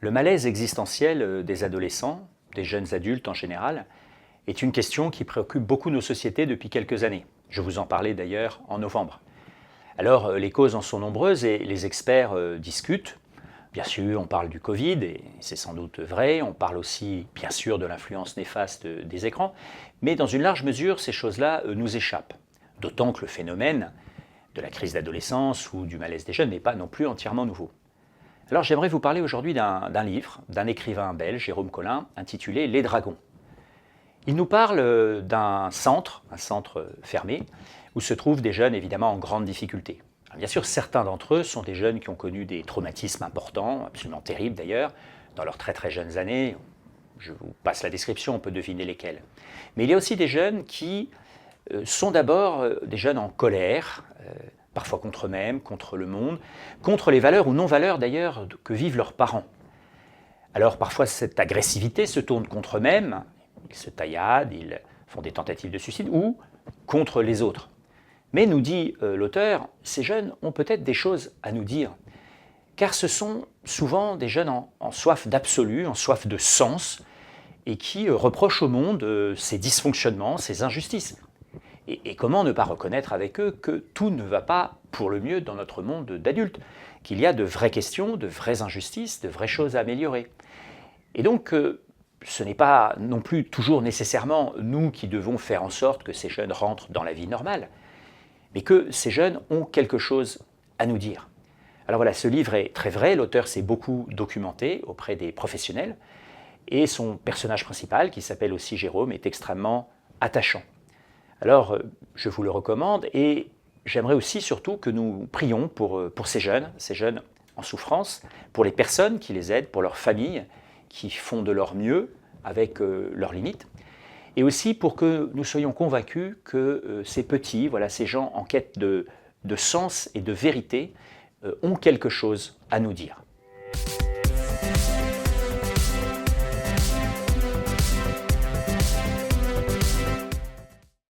Le malaise existentiel des adolescents, des jeunes adultes en général, est une question qui préoccupe beaucoup nos sociétés depuis quelques années. Je vous en parlais d'ailleurs en novembre. Alors, les causes en sont nombreuses et les experts discutent. Bien sûr, on parle du Covid, et c'est sans doute vrai. On parle aussi, bien sûr, de l'influence néfaste des écrans. Mais dans une large mesure, ces choses-là nous échappent. D'autant que le phénomène de la crise d'adolescence ou du malaise des jeunes n'est pas non plus entièrement nouveau. Alors j'aimerais vous parler aujourd'hui d'un livre d'un écrivain belge, Jérôme Collin, intitulé « Les dragons ». Il nous parle d'un centre, un centre fermé, où se trouvent des jeunes évidemment en grande difficulté. Alors, bien sûr, certains d'entre eux sont des jeunes qui ont connu des traumatismes importants, absolument terribles d'ailleurs, dans leurs très très jeunes années. Je vous passe la description, on peut deviner lesquels. Mais il y a aussi des jeunes qui sont d'abord des jeunes en colère, parfois contre eux-mêmes, contre le monde, contre les valeurs ou non-valeurs d'ailleurs que vivent leurs parents. Alors parfois cette agressivité se tourne contre eux-mêmes, ils se tailladent, ils font des tentatives de suicide, ou contre les autres. Mais nous dit l'auteur, ces jeunes ont peut-être des choses à nous dire, car ce sont souvent des jeunes en soif d'absolu, en soif de sens, et qui reprochent au monde ses dysfonctionnements, ses injustices. Et comment ne pas reconnaître avec eux que tout ne va pas pour le mieux dans notre monde d'adultes, qu'il y a de vraies questions, de vraies injustices, de vraies choses à améliorer. Et donc, ce n'est pas non plus toujours nécessairement nous qui devons faire en sorte que ces jeunes rentrent dans la vie normale, mais que ces jeunes ont quelque chose à nous dire. Alors voilà, ce livre est très vrai, l'auteur s'est beaucoup documenté auprès des professionnels, et son personnage principal, qui s'appelle aussi Jérôme, est extrêmement attachant. Alors, je vous le recommande et j'aimerais aussi surtout que nous prions pour ces jeunes en souffrance, pour les personnes qui les aident, pour leurs familles qui font de leur mieux avec leurs limites, et aussi pour que nous soyons convaincus que ces petits, voilà, ces gens en quête de sens et de vérité, ont quelque chose à nous dire.